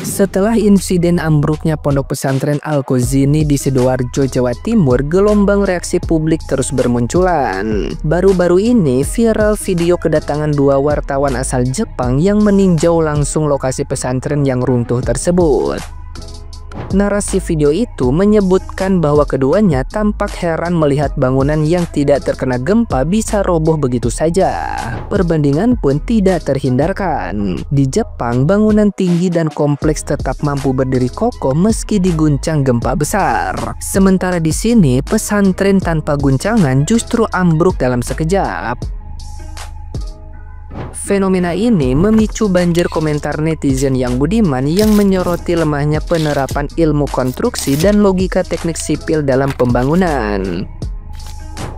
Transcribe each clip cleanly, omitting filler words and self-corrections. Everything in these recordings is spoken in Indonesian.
Setelah insiden ambruknya pondok pesantren Al-Khazini di Sidoarjo, Jawa Timur, gelombang reaksi publik terus bermunculan. Baru-baru ini viral video kedatangan dua wartawan asal Jepang yang meninjau langsung lokasi pesantren yang runtuh tersebut. Narasi video itu menyebutkan bahwa keduanya tampak heran melihat bangunan yang tidak terkena gempa bisa roboh begitu saja. Perbandingan pun tidak terhindarkan. Di Jepang, bangunan tinggi dan kompleks tetap mampu berdiri kokoh meski diguncang gempa besar. Sementara di sini, pesantren tanpa guncangan justru ambruk dalam sekejap. Fenomena ini memicu banjir komentar netizen yang budiman yang menyoroti lemahnya penerapan ilmu konstruksi dan logika teknik sipil dalam pembangunan.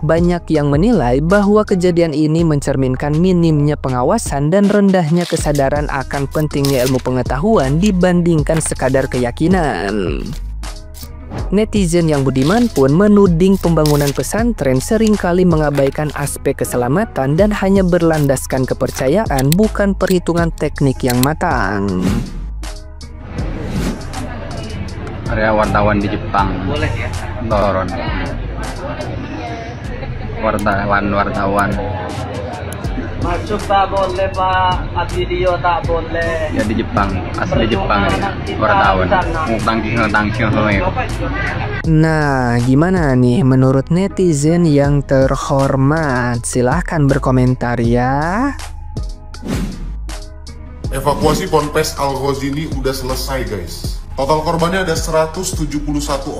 Banyak yang menilai bahwa kejadian ini mencerminkan minimnya pengawasan dan rendahnya kesadaran akan pentingnya ilmu pengetahuan dibandingkan sekadar keyakinan. Netizen yang budiman pun menuding pembangunan pesantren seringkali mengabaikan aspek keselamatan dan hanya berlandaskan kepercayaan, bukan perhitungan teknik yang matang. Area wartawan di Jepang. Boleh ya? Toron. Wartawan. Masuk tak boleh Pak, video tak boleh. Ya di Jepang, asli Jepang ya. Wartawan. Tangking. Nah, gimana nih menurut netizen yang terhormat? Silahkan berkomentar ya. Evakuasi Ponpes Al-Khazini udah selesai guys. Total korbannya ada 171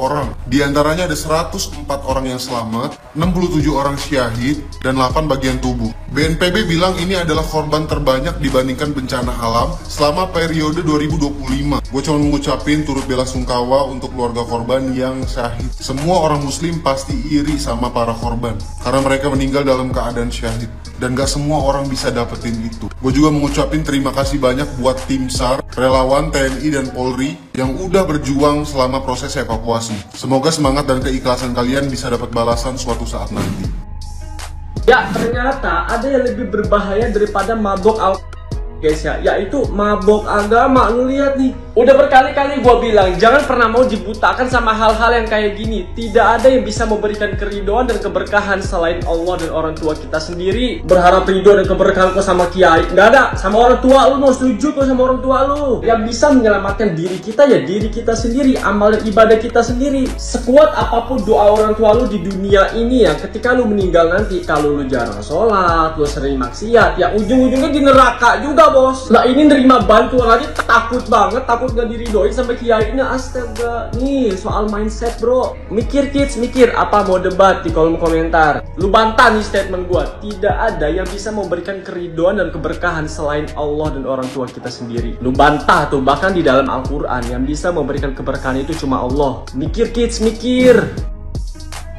orang. Di antaranya ada 104 orang yang selamat, 67 orang syahid, dan 8 bagian tubuh. BNPB bilang ini adalah korban terbanyak dibandingkan bencana alam selama periode 2025. Gue cuma mengucapin turut bela sungkawa untuk keluarga korban yang syahid. Semua orang muslim pasti iri sama para korban, karena mereka meninggal dalam keadaan syahid. Dan gak semua orang bisa dapetin itu. Gue juga mengucapin terima kasih banyak buat tim SAR, relawan TNI dan Polri yang udah berjuang selama proses evakuasi. Semoga semangat dan keikhlasan kalian bisa dapat balasan suatu saat nanti. Ya, ternyata ada yang lebih berbahaya daripada mabok guys ya, yaitu mabok agama. Lu lihat nih, udah berkali-kali gua bilang jangan pernah mau dibutakan sama hal-hal yang kayak gini. Tidak ada yang bisa memberikan keridhaan dan keberkahan selain Allah dan orang tua kita sendiri. Berharap ridho dan keberkahan kok sama kiai, nggak ada. Sama orang tua lu mau setuju kok sama orang tua lu. Yang bisa menyelamatkan diri kita ya diri kita sendiri, amal dan ibadah kita sendiri. Sekuat apapun doa orang tua lu di dunia ini ya, ketika lu meninggal nanti, kalau lu jarang sholat, lu sering maksiat, ya ujung-ujungnya di neraka juga bos. Lah ini nerima bantuan aja takut banget, takut gak diridoin sampai kiainya. Astaga, nih soal mindset bro. Mikir kids, mikir. Apa mau debat di kolom komentar? Lu bantah nih statement gua. Tidak ada yang bisa memberikan keridhaan dan keberkahan selain Allah dan orang tua kita sendiri. Lu bantah tuh, bahkan di dalam Al-Quran yang bisa memberikan keberkahan itu cuma Allah. Mikir kids, mikir.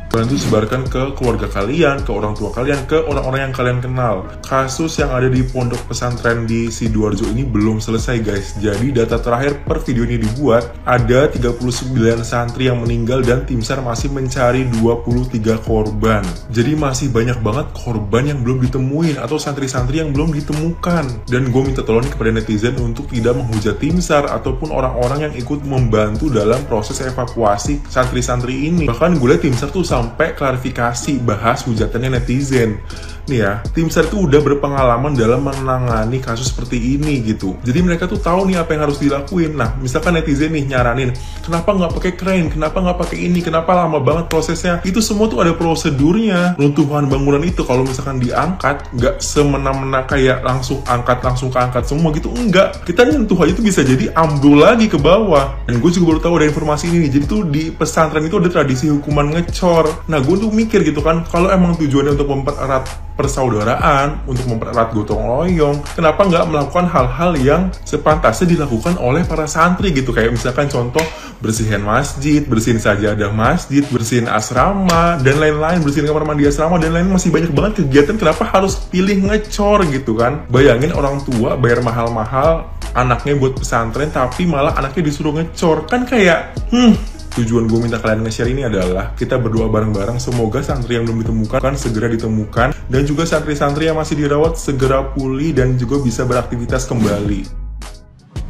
Kalian tuh sebarkan ke keluarga kalian, ke orang tua kalian, ke orang-orang yang kalian kenal. Kasus yang ada di pondok pesantren di Sidoarjo ini belum selesai guys. Jadi data terakhir per video ini dibuat, ada 39 santri yang meninggal dan tim SAR masih mencari 23 korban. Jadi masih banyak banget korban yang belum ditemuin atau santri-santri yang belum ditemukan. Dan gue minta tolong kepada netizen untuk tidak menghujat tim SAR ataupun orang-orang yang ikut membantu dalam proses evakuasi santri-santri ini. Bahkan gue liat tim SAR tuh sampai klarifikasi bahas hujatannya netizen. Nih ya, tim SAR itu udah berpengalaman dalam menangani kasus seperti ini gitu. Jadi mereka tuh tahu nih apa yang harus dilakuin. Nah, misalkan netizen nih nyaranin, kenapa nggak pakai crane, kenapa nggak pakai ini, kenapa lama banget prosesnya? Itu semua tuh ada prosedurnya. Runtuhan bangunan itu kalau misalkan diangkat, nggak semena-mena kayak langsung keangkat semua gitu. Enggak, kita nyentuh aja itu bisa jadi ambrol lagi ke bawah. Dan gue juga baru tahu ada informasi ini nih. Jadi tuh di pesantren itu ada tradisi hukuman ngecor. Nah, gue tuh mikir gitu kan, kalau emang tujuannya untuk mempererat persaudaraan, untuk mempererat gotong royong, kenapa nggak melakukan hal-hal yang sepantasnya dilakukan oleh para santri gitu? Kayak misalkan contoh, bersihin masjid, bersihin sajadah masjid, bersihin asrama, dan lain-lain, bersihin kamar mandi asrama, dan lain-lain. Masih banyak banget kegiatan, kenapa harus pilih ngecor gitu kan? Bayangin orang tua bayar mahal-mahal anaknya buat pesantren, tapi malah anaknya disuruh ngecor. Kan kayak, tujuan gue minta kalian nge-share ini adalah kita berdoa bareng-bareng semoga santri yang belum ditemukan segera ditemukan, dan juga santri-santri yang masih dirawat segera pulih dan juga bisa beraktivitas kembali.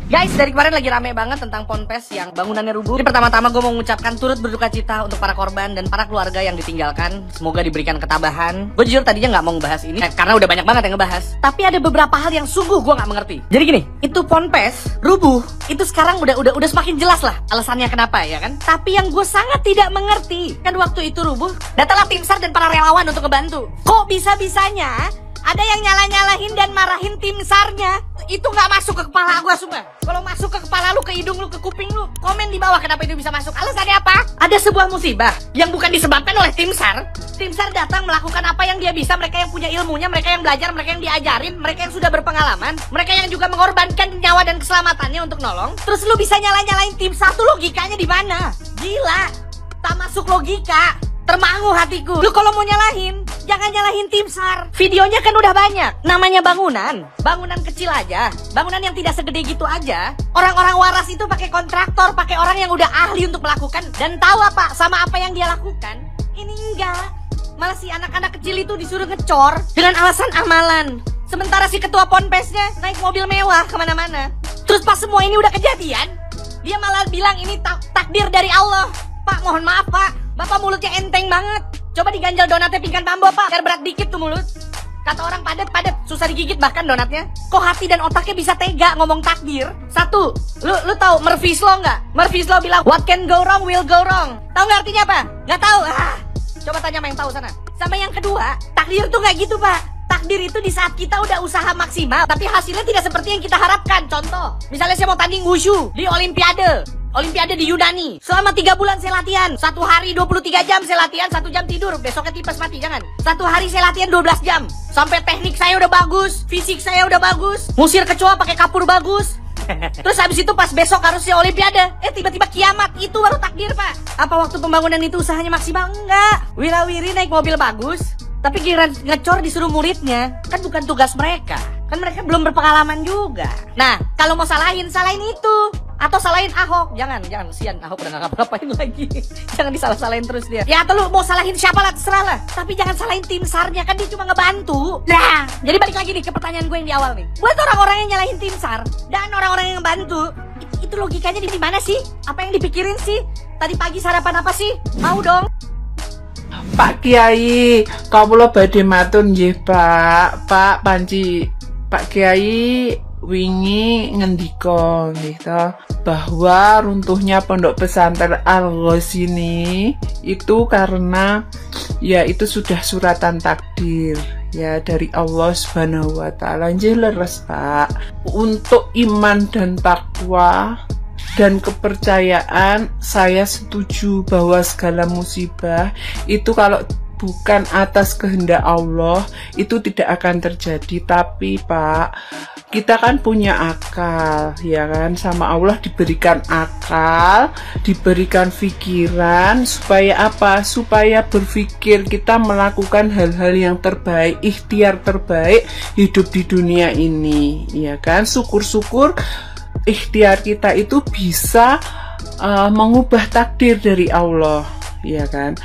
Guys, dari kemarin lagi rame banget tentang ponpes yang bangunannya rubuh. Jadi pertama-tama gue mau mengucapkan turut berduka cita untuk para korban dan para keluarga yang ditinggalkan. Semoga diberikan ketabahan. Gue jujur tadinya nggak mau ngebahas ini karena udah banyak banget yang ngebahas. Tapi ada beberapa hal yang sungguh gue nggak mengerti. Jadi gini, itu ponpes rubuh itu sekarang udah semakin jelas lah alasannya kenapa ya kan. Tapi yang gue sangat tidak mengerti kan waktu itu rubuh, datanglah tim SAR dan para relawan untuk ngebantu. Kok bisa-bisanya ada yang nyala-nyalahin dan marahin tim SAR-nya? Itu nggak masuk ke kepala gua sumpah. Kalau masuk ke kepala lu, ke hidung lu, ke kuping lu, komen di bawah kenapa itu bisa masuk. Alasannya apa? Ada sebuah musibah yang bukan disebabkan oleh tim SAR. Tim SAR datang melakukan apa yang dia bisa. Mereka yang punya ilmunya, mereka yang belajar, mereka yang diajarin, mereka yang sudah berpengalaman, mereka yang juga mengorbankan nyawa dan keselamatannya untuk nolong. Terus lu bisa nyala-nyalain tim SAR tuh, logikanya di mana? Gila, tak masuk logika. Termangu hatiku. Lu kalau mau nyalahin, jangan nyalahin tim SAR. Videonya kan udah banyak. Namanya bangunan kecil aja, bangunan yang tidak segede gitu aja. Orang-orang waras itu pakai kontraktor, pakai orang yang udah ahli untuk melakukan dan tahu apa sama apa yang dia lakukan. Ini enggak. Malah si anak-anak kecil itu disuruh ngecor dengan alasan amalan. Sementara si ketua ponpesnya naik mobil mewah kemana-mana. Terus pas semua ini udah kejadian, dia malah bilang ini takdir dari Allah. Pak, mohon maaf Pak, Bapak mulutnya enteng banget. Coba diganjal donatnya pingkan Mambo Pak, biar berat dikit tuh mulut. Kata orang padat, susah digigit bahkan donatnya. Kok hati dan otaknya bisa tega ngomong takdir? Satu, lu tahu Murphy's Law nggak? Murphy's Law bilang what can go wrong will go wrong. Tahu nggak artinya apa? Nggak tahu. Coba tanya sama yang tahu sana. Sama yang kedua, takdir tuh nggak gitu Pak. Takdir itu di saat kita udah usaha maksimal, tapi hasilnya tidak seperti yang kita harapkan. Contoh, misalnya saya mau tanding wushu di Olimpiade di Yunani. Selama 3 bulan saya latihan. 1 hari 23 jam saya latihan, 1 jam tidur. Besoknya tipes mati, jangan. 1 hari saya latihan 12 jam. Sampai teknik saya udah bagus, fisik saya udah bagus, musir kecoa pakai kapur bagus. Terus habis itu pas besok harusnya Olimpiade, tiba-tiba kiamat. Itu baru takdir Pak. Apa waktu pembangunan itu usahanya maksimal? Enggak. Wira-wiri naik mobil bagus, tapi giliran ngecor disuruh muridnya. Kan bukan tugas mereka. Kan mereka belum berpengalaman juga. Nah, kalau mau salahin itu. Atau salahin Ahok. Jangan, sian Ahok udah gak ngapa-ngapain lagi. Jangan disalah-salahin terus dia. Ya atau lu mau salahin siapa lah, terserah lah. Tapi jangan salahin tim SAR-nya, kan dia cuma ngebantu. Nah, jadi balik lagi nih ke pertanyaan gue yang di awal nih. Buat orang-orang yang nyalahin tim SAR dan orang-orang yang ngebantu, itu logikanya di mana sih? Apa yang dipikirin sih? Tadi pagi sarapan apa sih? Mau dong. Pak Kiai, kawula badhe matur nggih Pak Panji. Pak Kiai wingi ngendika nggih to bahwa runtuhnya pondok pesantren Al-Ghazini itu karena ya itu sudah suratan takdir ya dari Allah Subhanahu wa taala. Nggih leres Pak. Untuk iman dan takwa dan kepercayaan saya setuju bahwa segala musibah itu kalau bukan atas kehendak Allah itu tidak akan terjadi. Tapi Pak, kita kan punya akal ya kan, sama Allah diberikan akal, diberikan pikiran supaya apa? Supaya berpikir kita melakukan hal-hal yang terbaik, ikhtiar terbaik hidup di dunia ini ya kan. Syukur-syukur ikhtiar kita itu bisa mengubah takdir dari Allah ya kan.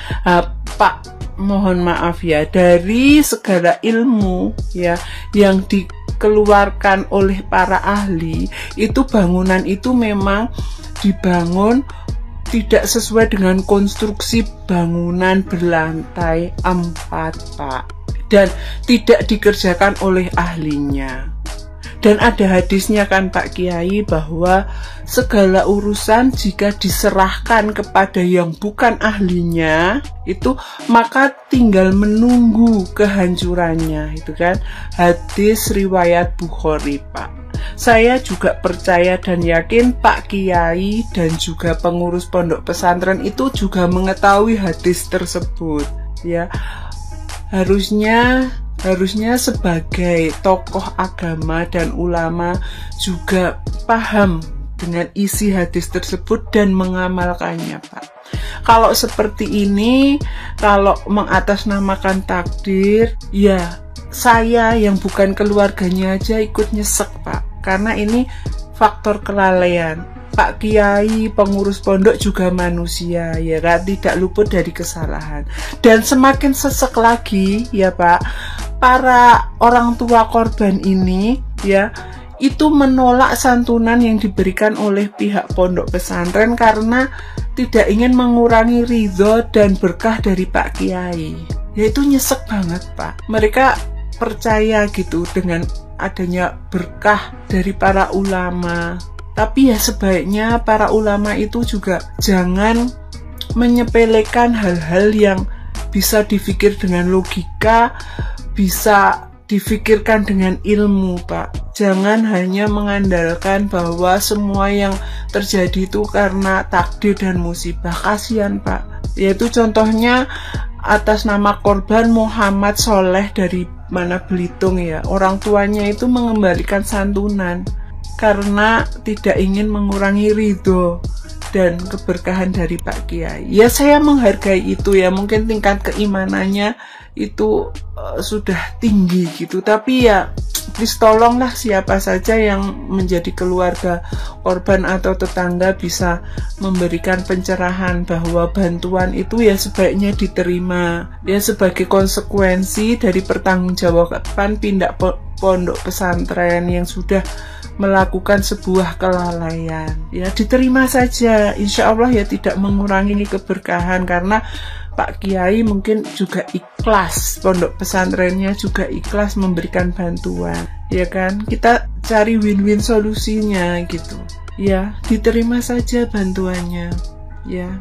Pak, mohon maaf ya, dari segala ilmu ya yang dikeluarkan oleh para ahli, itu bangunan itu memang dibangun tidak sesuai dengan konstruksi bangunan berlantai 4 Pak, dan tidak dikerjakan oleh ahlinya. Dan ada hadisnya kan Pak Kiai bahwa segala urusan jika diserahkan kepada yang bukan ahlinya itu maka tinggal menunggu kehancurannya, itu kan hadis riwayat Bukhari Pak. Saya juga percaya dan yakin Pak Kiai dan juga pengurus pondok pesantren itu juga mengetahui hadis tersebut ya. Harusnya sebagai tokoh agama dan ulama juga paham dengan isi hadis tersebut dan mengamalkannya Pak. Kalau seperti ini, kalau mengatasnamakan takdir, ya saya yang bukan keluarganya aja ikut nyesek Pak, karena ini faktor kelalaian. Pak Kiai, pengurus pondok juga manusia ya kan, tidak luput dari kesalahan. Dan semakin sesek lagi ya Pak, para orang tua korban ini ya, itu menolak santunan yang diberikan oleh pihak pondok pesantren karena tidak ingin mengurangi ridho dan berkah dari Pak Kiai. Ya itu nyesek banget Pak. Mereka percaya gitu dengan adanya berkah dari para ulama. Tapi ya sebaiknya para ulama itu juga jangan menyepelekan hal-hal yang bisa dipikir dengan logika, bisa difikirkan dengan ilmu Pak. Jangan hanya mengandalkan bahwa semua yang terjadi itu karena takdir dan musibah. Kasihan Pak. Yaitu contohnya atas nama korban Muhammad Soleh dari mana Belitung ya. Orang tuanya itu mengembalikan santunan karena tidak ingin mengurangi ridho dan keberkahan dari Pak Kiai. Ya saya menghargai itu ya, mungkin tingkat keimanannya itu sudah tinggi gitu, tapi ya please tolonglah siapa saja yang menjadi keluarga korban atau tetangga bisa memberikan pencerahan bahwa bantuan itu ya sebaiknya diterima ya sebagai konsekuensi dari pertanggungjawaban pindah pondok pesantren yang sudah melakukan sebuah kelalaian. Ya diterima saja, insya Allah ya tidak mengurangi keberkahan karena Pak Kiai mungkin juga ikhlas, pondok pesantrennya juga ikhlas memberikan bantuan, ya kan? Kita cari win-win solusinya gitu. Ya, diterima saja bantuannya, ya.